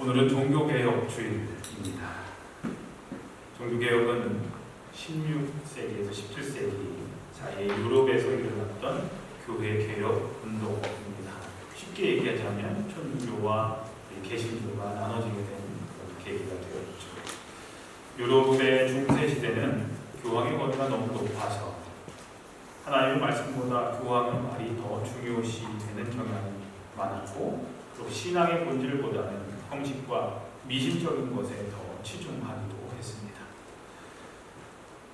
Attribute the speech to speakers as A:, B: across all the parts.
A: 오늘은 종교개혁 주일입니다. 종교개혁은 16세기에서 17세기 사이에 유럽에서 일어났던 교회 개혁 운동입니다. 쉽게 얘기하자면 천주교와 개신교가 나눠지게 된 그런 계기가 되었죠. 유럽의 중세시대는 교황의 권위가 너무 높아서 하나님의 말씀보다 교황의 말이 더 중요시 되는 경향이 많았고, 또 신앙의 본질보다는 형식과 미신적인 것에 더 치중하기도 했습니다.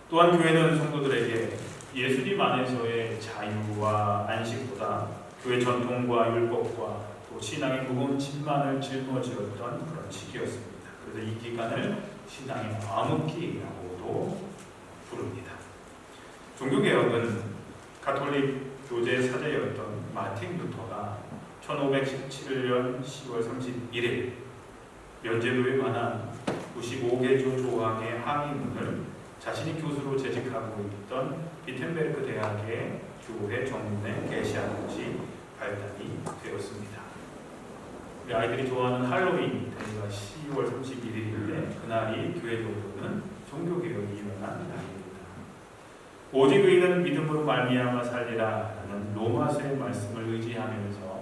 A: 또한 교회는 성도들에게 예수님 안에서의 자유와 안식보다 교회 전통과 율법과 또 신앙의 무거운 짐만을 짊어지었던 그런 시기였습니다. 그래서 이 기간을 신앙의 암흑기라고도 부릅니다. 종교개혁은 가톨릭 교제 사제였던 마틴 루터가 1517년 10월 31일 면죄부에 관한 95개조 조항의 항의문을 자신이 교수로 재직하고 있던 비텐베르크 대학의 교회 정문에 게시한 것이 발단이 되었습니다. 우리 아이들이 좋아하는 할로윈 데이가 10월 31일인데 그날이 교회적으로는 종교개혁이 일어난 날입니다. 오직 의인은 믿음으로 말미암아 살리라 라는 로마서의 말씀을 의지하면서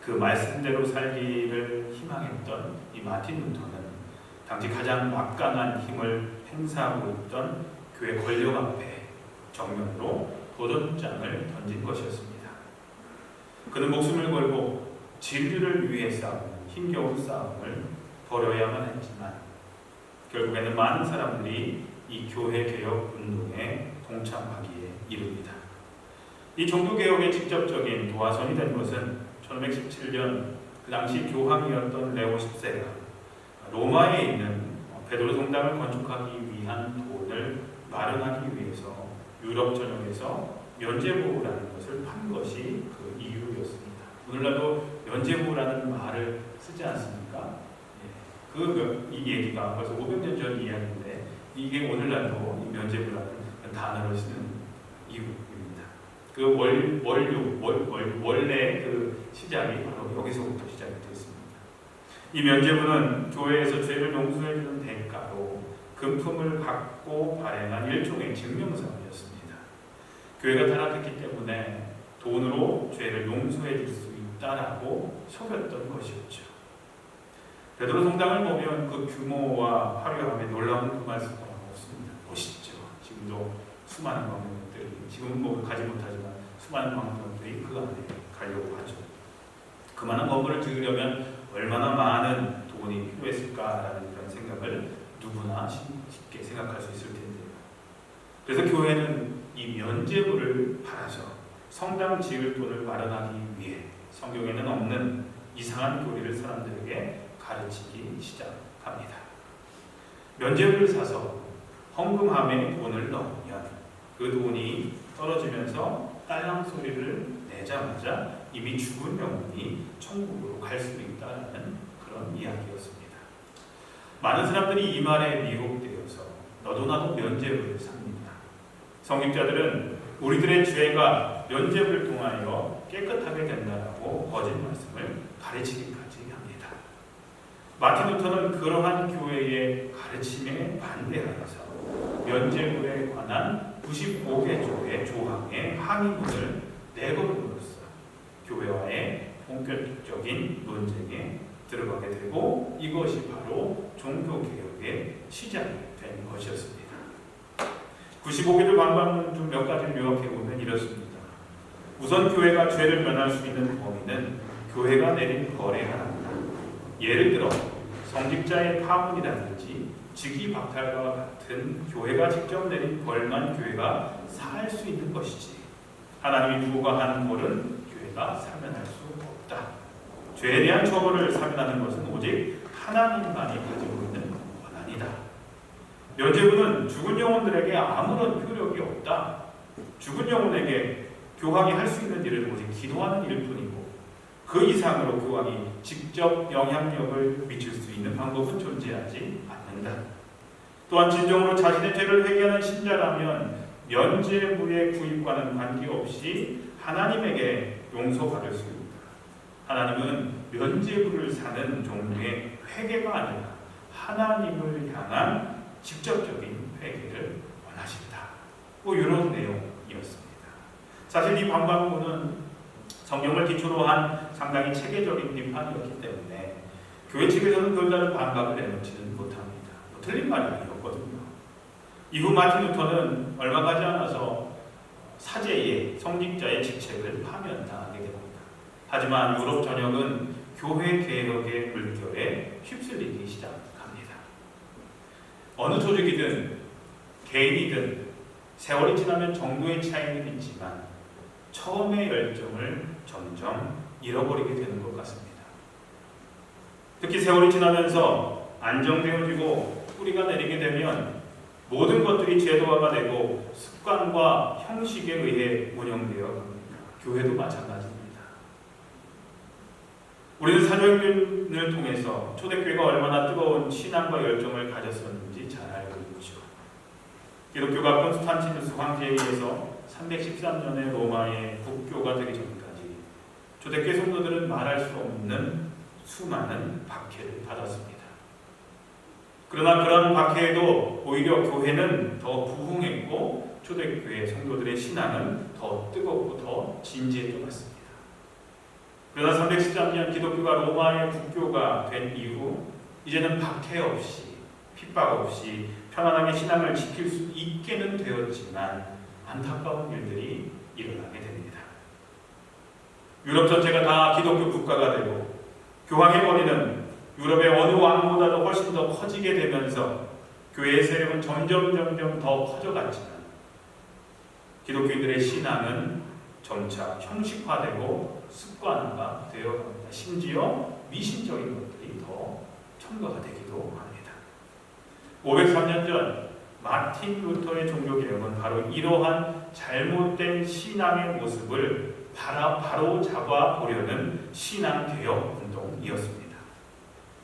A: 그 말씀대로 살기를 희망했던 이 마틴 루터는 당시 가장 막강한 힘을 행사하고 있던 교회 권력 앞에 정면으로 도전장을 던진 것이었습니다. 그는 목숨을 걸고 진리를 위해 싸우는 힘겨운 싸움을 벌여야만 했지만 결국에는 많은 사람들이 이 교회 개혁 운동에 동참하기에 이릅니다. 이 종교개혁의 직접적인 도화선이 된 것은 1517년 그 당시 교황이었던 레오 10세가 로마에 있는 베드로 성당을 건축하기 위한 돈을 마련하기 위해서 유럽 전역에서 면죄부라는 것을 판 것이 그 이유였습니다. 오늘날도 면죄부라는 말을 쓰지 않습니까? 이 얘기가 벌써 500년 전 이야기인데 이게 오늘날도 이 면죄부라는 단어를 쓰는 이유입니다. 그 원래 그 시작이 바로 여기서부터 시작이 됐습니다. 이 면죄부는 교회에서 죄를 용서해주는 대가로 금품을 받고 발행한 일종의 증명서였습니다. 교회가 타락했기 때문에 돈으로 죄를 용서해줄 수 있다라고 속였던 것이었죠. 베드로 성당을 보면 그 규모와 화려함에 놀라운 금할 수가 없습니다. 멋있죠. 지금도 수많은 관광객들이, 지금은 뭐 가지 못하지만 수많은 관광객들이 그 안에 가려고 하죠. 그만한 건물을 지으려면 얼마나 많은 돈이 필요했을까라는 그런 생각을 누구나 쉽게 생각할 수 있을 텐데요. 그래서 교회는 이 면죄부를 팔아서 성당 지을 돈을 마련하기 위해 성경에는 없는 이상한 교리를 사람들에게 가르치기 시작합니다. 면죄부를 사서 헌금함에 돈을 넣으면 그 돈이 떨어지면서 딸랑 소리를 내자마자 이미 죽은 영혼이 천국으로 갈 수 있다는 그런 이야기였습니다. 많은 사람들이 이 말에 미혹되어서 너도 나도 면죄부를 삽니다. 성직자들은 우리들의 죄가 면죄부를 통하여 깨끗하게 된다라고 거짓 말씀을 가르치기까지 합니다. 마틴 루터는 그러한 교회의 가르침에 반대하여서 면죄부에 관한 95개조의 조항의 항의문을 내걸음으로써 교회와의 본격적인 논쟁에 들어가게 되고 이것이 바로 종교개혁의 시작이 된 것이었습니다. 95개조 반박문 중 몇 가지를 요약해보면 이렇습니다. 우선 교회가 죄를 면할 수 있는 범위는 교회가 내린 벌에 관합니다. 예를 들어 성직자의 파문이라든지 직위박탈과 같은 교회가 직접 내린 벌만 교회가 사할 수 있는 것이지 하나님이 부과하는 벌은 교회가 사면할 수 없다. 죄에 대한 처벌을 사면하는 것은 오직 하나님만이 가지고 있는 권한이다. 면죄부는 죽은 영혼들에게 아무런 효력이 없다. 죽은 영혼에게 교황이 할 수 있는 일은 오직 기도하는 일뿐이고 그 이상으로 교황이 직접 영향력을 미칠 수 있는 방법은 존재하지 않는다. 또한 진정으로 자신의 죄를 회개하는 신자라면 면죄부의 구입과는 관계없이 하나님에게 용서받을 수 있다. 하나님은 면죄부를 사는 종류의 회개가 아니라 하나님을 향한 직접적인 회개를 원하신다. 이런 내용이었습니다. 사실 이 반박문은 성경을 기초로 한 상당히 체계적인 비판이었기 때문에 교회 측에서는 별다른 반박을 내놓지는 못합니다. 틀린 말이 아니었거든요. 이후 마틴 루터는 얼마 가지 않아서 사제의 성직자의 직책을 파면당하게 됩니다. 하지만 유럽 전역은 교회 개혁의 물결에 휩쓸리기 시작합니다. 어느 조직이든 개인이든 세월이 지나면 정도의 차이는 있지만 처음의 열정을 점점 잃어버리게 되는 것 같습니다. 특히 세월이 지나면서 안정되어지고 뿌리가 내리게 되면 모든 것들이 제도화가 되고 습관과 형식에 의해 운영되어 갑니다. 교회도 마찬가지입니다. 우리는 사도행전을 통해서 초대교회가 얼마나 뜨거운 신앙과 열정을 가졌었는지 잘 알고 있죠. 기독교가 콘스탄티누스 황제에 의해서 313년에 로마의 국교가 되기 전까지 초대교회 성도들은 말할 수 없는 수많은 박해를 받았습니다. 그러나 그런 박해에도 오히려 교회는 더 부흥했고 초대교회 성도들의 신앙은 더 뜨겁고 더 진지했던 것 같습니다. 그러나 313년 기독교가 로마의 국교가 된 이후 이제는 박해 없이 핍박 없이 편안하게 신앙을 지킬 수 있게는 되었지만 안타까운 일들이 일어나게 됩니다. 유럽 전체가 다 기독교 국가가 되고 교황의 권위는 유럽의 어느 왕보다도 훨씬 더 커지게 되면서 교회의 세력은 점점 더 커져갔지만 기독교인들의 신앙은 점차 형식화되고 습관화가 되어갑니다. 심지어 미신적인 것들이 더 첨가가 되기도 합니다. 503년 전 마틴 루터의 종교개혁은 바로 이러한 잘못된 신앙의 모습을 바로 잡아보려는 신앙개혁 운동이었습니다.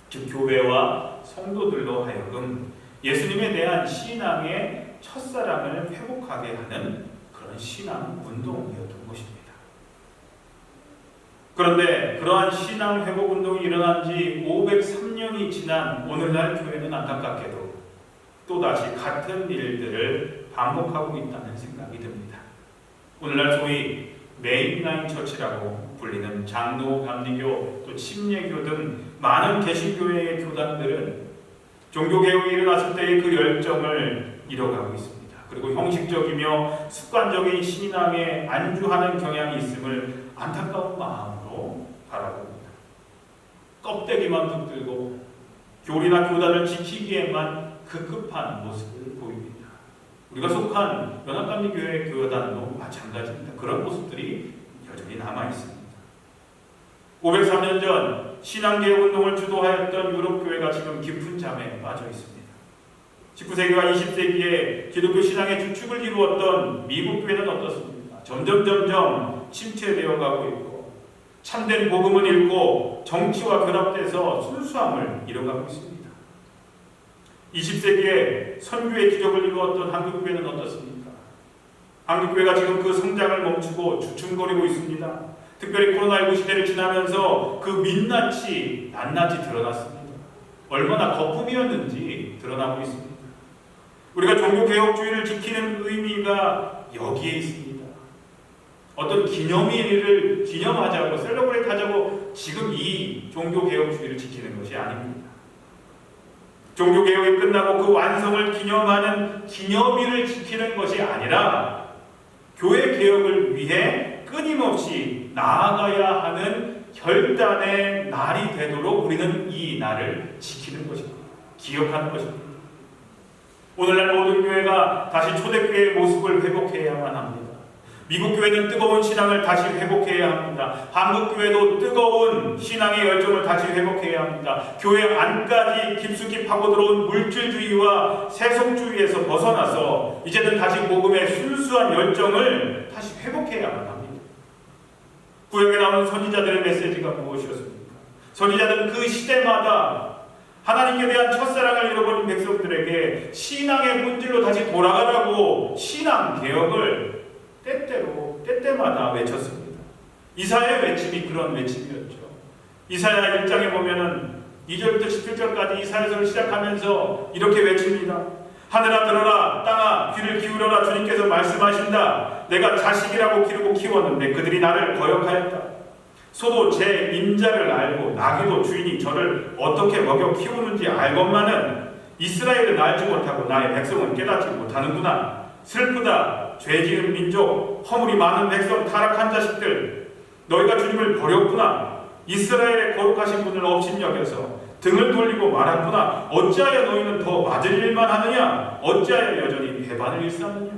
A: 즉 교회와 성도들로 하여금 예수님에 대한 신앙의 첫사랑을 회복하게 하는 그런 신앙 운동이었던 것입니다. 그런데 그러한 신앙 회복 운동이 일어난 지 503년이 지난 오늘날 교회는 안타깝게도 또다시 같은 일들을 반복하고 있다는 생각이 듭니다. 오늘날 소위 메인라인 처치라고 불리는 장로, 감리교, 또 침례교 등 많은 개신교회의 교단들은 종교개혁이 일어났을 때의 그 열정을 잃어가고 있습니다. 그리고 형식적이며 습관적인 신앙에 안주하는 경향이 있음을 안타까운 마음으로 바라봅니다. 껍데기만 붙들고 교리나 교단을 지키기에만 급급한 모습을 보입니다. 우리가 속한 연합감리교회 교단도 마찬가지입니다. 그런 모습들이 여전히 남아있습니다. 503년 전 신앙개혁운동을 주도하였던 유럽교회가 지금 깊은 잠에 빠져 있습니다. 19세기와 20세기에 기독교 신앙의 주축을 이루었던 미국 교회는 어떻습니까? 점점 침체되어 가고 있고 참된 복음을 잃고 정치와 결합돼서 순수함을 잃어가고 있습니다. 20세기에 선교의 기적을 이루었던 한국교회는 어떻습니까? 한국교회가 지금 그 성장을 멈추고 주춤거리고 있습니다. 특별히 코로나19 시대를 지나면서 그 민낯이 낱낱이 드러났습니다. 얼마나 거품이었는지 드러나고 있습니다. 우리가 종교개혁주의를 지키는 의미가 여기에 있습니다. 어떤 기념일을 기념하자고 셀러브레이트 하자고 지금 이 종교개혁주의를 지키는 것이 아닙니다. 종교개혁이 끝나고 그 완성을 기념하는 기념일을 지키는 것이 아니라 교회 개혁을 위해 끊임없이 나아가야 하는 결단의 날이 되도록 우리는 이 날을 지키는 것입니다. 기억하는 것입니다. 오늘날 모든 교회가 다시 초대교회의 모습을 회복해야만 합니다. 미국 교회는 뜨거운 신앙을 다시 회복해야 합니다. 한국 교회도 뜨거운 신앙의 열정을 다시 회복해야 합니다. 교회 안까지 깊숙이 파고들어온 물질주의와 세속주의에서 벗어나서 이제는 다시 복음의 순수한 열정을 다시 회복해야만 합니다. 구약에 나오는 선지자들의 메시지가 무엇이었습니까? 선지자들은 그 시대마다 하나님께 대한 첫사랑을 잃어버린 백성들에게 신앙의 본질로 다시 돌아가라고 신앙 개혁을 때때마다 외쳤습니다. 이사야의 외침이 그런 외침이었죠. 이사야 1장에 보면은 2절부터 17절까지 이 사역을 시작하면서 이렇게 외칩니다. 하늘아 들어라, 땅아 귀를 기울여라. 주님께서 말씀하신다. 내가 자식이라고 기르고 키웠는데 그들이 나를 거역하였다. 소도 제 임자를 알고 나귀도 주인이 저를 어떻게 먹여 키우는지 알건만은 이스라엘은 알지 못하고 나의 백성은 깨닫지 못하는구나. 슬프다. 죄 지은 민족, 허물이 많은 백성, 타락한 자식들, 너희가 주님을 버렸구나. 이스라엘의 거룩하신 분을 업신여겨서 등을 돌리고 말았구나. 어찌하여 너희는 더 맞을 일만 하느냐? 어찌하여 여전히 배반을 일삼느냐?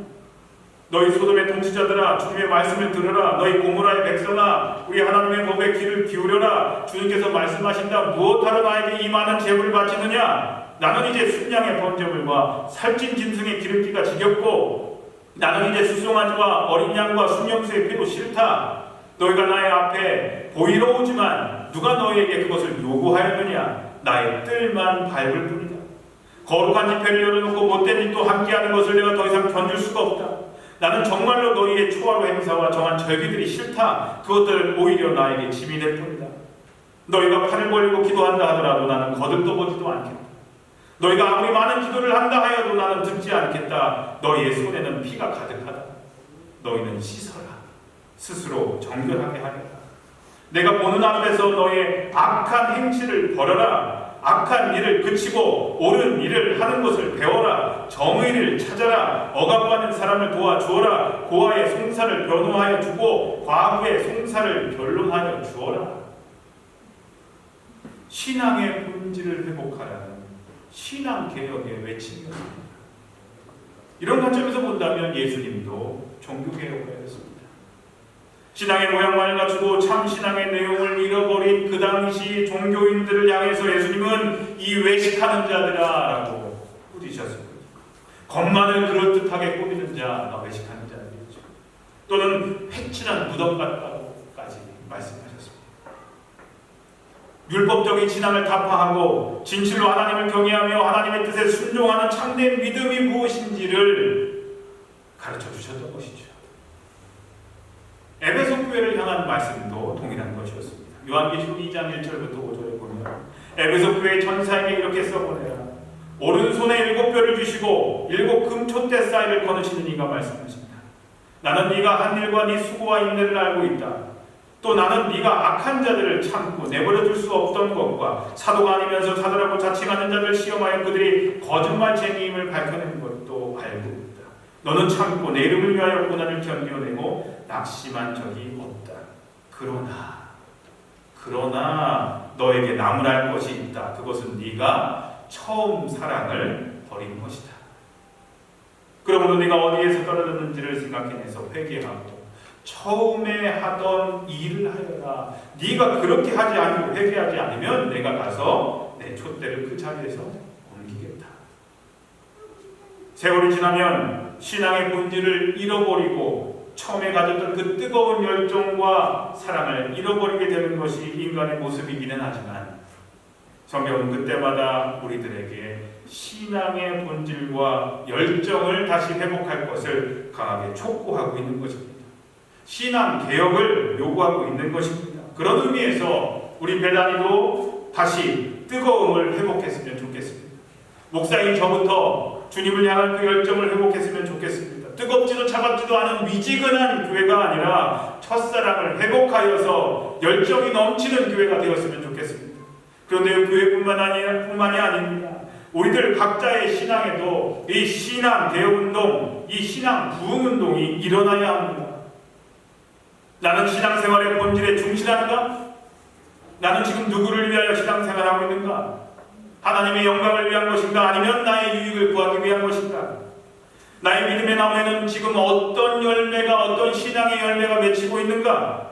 A: 너희 소돔의 통치자들아, 주님의 말씀을 들으라. 너희 고모라의 백성아, 우리 하나님의 법에 귀를 기울여라. 주님께서 말씀하신다. 무엇하러 나에게 이 많은 제물을 바치느냐? 나는 이제 순양의 번제물과 살찐 짐승의 기름기가 지겹고 나는 이제 수송아지와 어린 양과 순염소의 피도 싫다. 너희가 나의 앞에 보이러 오지만 누가 너희에게 그것을 요구하였느냐? 나의 뜰만 밟을 뿐이다. 거룩한 집회를 열어놓고 못된 일도 함께하는 것을 내가 더 이상 견딜 수가 없다. 나는 정말로 너희의 초하루 행사와 정한 절기들이 싫다. 그것들은 오히려 나에게 짐이 될 뿐이다. 너희가 팔을 벌리고 기도한다 하더라도 나는 거들떠보지도 않겠다. 너희가 아무리 많은 기도를 한다 하여도 나는 듣지 않겠다. 너희의 손에는 피가 가득하다. 너희는 씻어라. 스스로 정결하게 하겠다. 내가 보는 앞에서 너의 악한 행실을 버려라. 악한 일을 그치고 옳은 일을 하는 것을 배워라. 정의를 찾아라. 억압받는 사람을 도와주어라. 고아의 송사를 변호하여 주고 과부의 송사를 변론하여 주어라. 신앙의 본질을 회복하라는 신앙개혁의 외침이었습니다. 이런 관점에서 본다면 예수님도 종교개혁가였습니다. 신앙의 모양만을 갖추고 참 신앙의 내용을 잃어버린 그 당시 종교인들을 향해서 예수님은 이 외식하는 자들아라고 꾸짖으셨습니다. 겉만을 그럴듯하게 꾸미는 자가 외식하는 자들이죠. 또는 회칠한 무덤 같다고까지 말씀하셨습니다. 율법적인 신앙을 타파하고 진실로 하나님을 경외하며 하나님의 뜻에 순종하는 참된 믿음이 무엇인지를 가르쳐 주셨던 것이죠. 에베소 교회를 향한 말씀도 동일한 것이었습니다. 요한계시록 2장 1절부터 5절에 보면 에베소 교회 전사에게 이렇게 써보내라. 오른손에 7뼈를 주시고 7 금촛대 사이를 거두시는 이가 말씀하십니다. 나는 네가 한 일과 네 수고와 인내를 알고 있다. 또 나는 네가 악한 자들을 참고 내버려둘 수 없던 것과 사도가 아니면서 사도라고 자칭하는 자들 시험하여 그들이 거짓말쟁이임을 밝혀낸 것도 알고 있다. 너는 참고 내 이름을 위하여 고난을 견뎌내고 낙심한 적이 없다. 그러나 너에게 나무랄 것이 있다. 그것은 네가 처음 사랑을 버린 것이다. 그러므로 네가 어디에서 떨어졌는지를 생각해내서 회개하고 처음에 하던 일을 하여라. 네가 그렇게 하지 않고 회개하지 않으면 내가 가서 내 촛대를 그 자리에서 옮기겠다. 세월이 지나면 신앙의 본질을 잃어버리고 처음에 가졌던 그 뜨거운 열정과 사랑을 잃어버리게 되는 것이 인간의 모습이기는 하지만 성경은 그때마다 우리들에게 신앙의 본질과 열정을 다시 회복할 것을 강하게 촉구하고 있는 것입니다. 신앙 개혁을 요구하고 있는 것입니다. 그런 의미에서 우리 배단이도 다시 뜨거움을 회복했으면 좋겠습니다. 목사인 저부터 주님을 향한 그 열정을 회복했으면 좋겠습니다. 뜨겁지도 차갑지도 않은 미지근한 교회가 아니라 첫사랑을 회복하여서 열정이 넘치는 교회가 되었으면 좋겠습니다. 그런데 교회뿐만이 아닙니다. 우리들 각자의 신앙에도 이 신앙 개혁운동, 이 신앙 부흥운동이 일어나야 합니다. 나는 신앙생활의 본질에 충실한가? 나는 지금 누구를 위하여 신앙생활하고 있는가? 하나님의 영광을 위한 것인가? 아니면 나의 유익을 구하기 위한 것인가? 나의 믿음의 나무에는 지금 어떤 열매가, 어떤 신앙의 열매가 맺히고 있는가?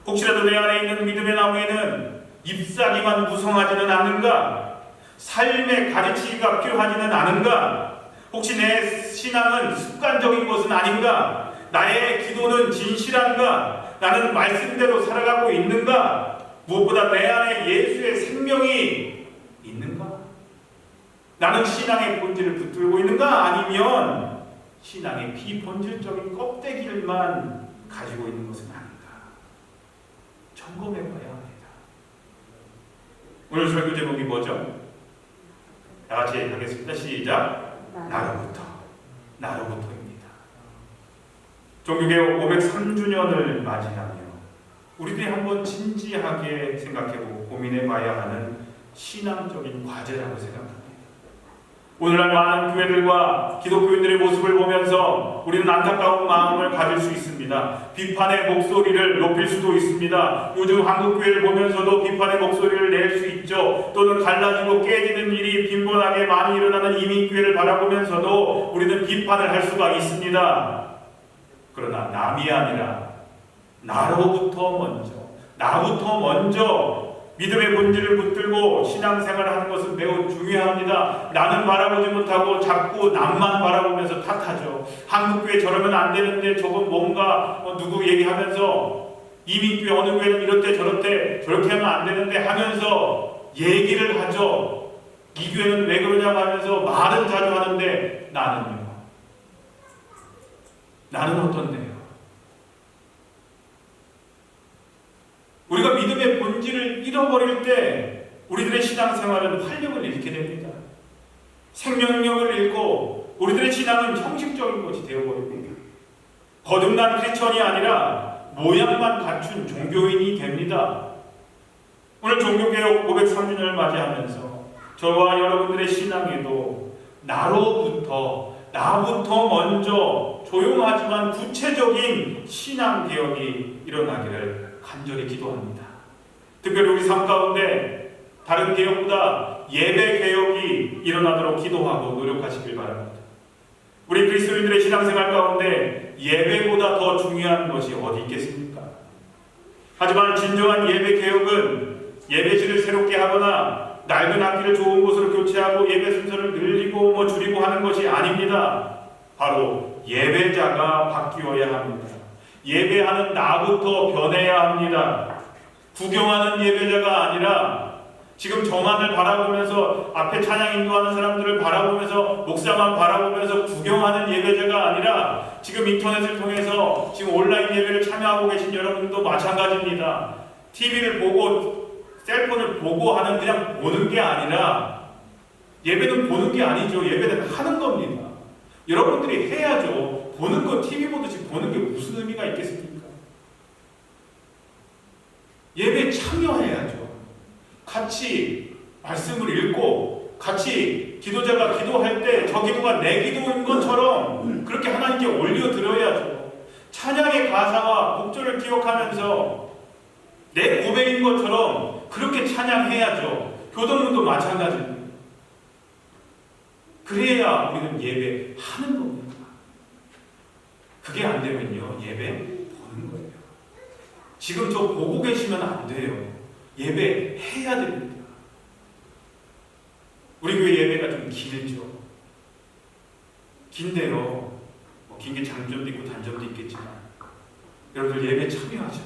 A: 혹시라도 내 안에 있는 믿음의 나무에는 잎사귀만 무성하지는 않은가? 삶의 가르치기가 필요하지는 않은가? 혹시 내 신앙은 습관적인 것은 아닌가? 나의 기도는 진실한가? 나는 말씀대로 살아가고 있는가? 무엇보다 내 안에 예수의 생명이 있는가? 나는 신앙의 본질을 붙들고 있는가? 아니면 신앙의 비본질적인 껍데기를만 가지고 있는 것은 아닌가? 점검해 봐야 합니다. 오늘 설교 제목이 뭐죠? 다 같이 하겠습니다. 시작. 나로부터입니다. 종교개혁 503주년을 맞이하며 우리들이 한번 진지하게 생각해보고 고민해봐야 하는 신앙적인 과제라고 생각합니다. 오늘날 많은 교회들과 기독교인들의 모습을 보면서 우리는 안타까운 마음을 가질 수 있습니다. 비판의 목소리를 높일 수도 있습니다. 요즘 한국 교회를 보면서도 비판의 목소리를 낼 수 있죠. 또는 갈라지고 깨지는 일이 빈번하게 많이 일어나는 이민교회를 바라보면서도 우리는 비판을 할 수가 있습니다. 그러나 남이 아니라 나부터 먼저 믿음의 본질을 붙들고 신앙생활을 하는 것은 매우 중요합니다. 나는 바라보지 못하고 자꾸 남만 바라보면서 탓하죠. 한국교회 저러면 안 되는데 저건 뭔가 누구 얘기하면서 이민교회 어느 교회는 이렇대 저렇대 저렇게 하면 안 되는데 하면서 얘기를 하죠. 이 교회는 왜 그러냐고 하면서 말은 자주 하는데 나는 어떤데요? 우리가 믿음의 본질을 잃어버릴 때 우리들의 신앙생활은 활력을 잃게 됩니다. 생명력을 잃고 우리들의 신앙은 형식적인 것이 되어버립니다. 거듭난 크리스천이 아니라 모양만 갖춘 종교인이 됩니다. 오늘 종교개혁 503주년을 맞이하면서 저와 여러분들의 신앙에도 나부터 먼저 조용하지만 구체적인 신앙개혁이 일어나기를 간절히 기도합니다. 특별히 우리 삶 가운데 다른 개혁보다 예배 개혁이 일어나도록 기도하고 노력하시길 바랍니다. 우리 그리스도인들의 신앙생활 가운데 예배보다 더 중요한 것이 어디 있겠습니까? 하지만 진정한 예배 개혁은 예배실을 새롭게 하거나 낡은 악기를 좋은 곳으로 교체하고 예배 순서를 늘리고 줄이고 하는 것이 아닙니다. 바로 예배자가 바뀌어야 합니다. 예배하는 나부터 변해야 합니다. 구경하는 예배자가 아니라 지금 저만을 바라보면서 앞에 찬양 인도하는 사람들을 바라보면서 목사만 바라보면서 구경하는 예배자가 아니라 지금 인터넷을 통해서 지금 온라인 예배를 참여하고 계신 여러분도 마찬가지입니다. TV를 보고 셀폰을 보고 하는 그냥 보는 게 아니라 예배는 보는 게 아니죠. 예배는 하는 겁니다. 여러분들이 해야죠. 보는 거 TV 보듯이 보는 게 무슨 의미가 있겠습니까? 예배 참여해야죠. 같이 말씀을 읽고 같이 기도자가 기도할 때 저 기도가 내 기도인 것처럼 그렇게 하나님께 올려드려야죠. 찬양의 가사와 곡절을 기억하면서 내 고백인 것처럼 그렇게 찬양해야죠. 교동문도 마찬가지입니다. 그래야 우리는 예배하는 겁니다. 그게 안 되면요, 예배 보는 거예요. 지금 저 보고 계시면 안 돼요. 예배해야 됩니다. 우리 교회 예배가 좀 길죠. 긴데요. 긴 게 장점도 있고 단점도 있겠지만 여러분들 예배 참여하셔야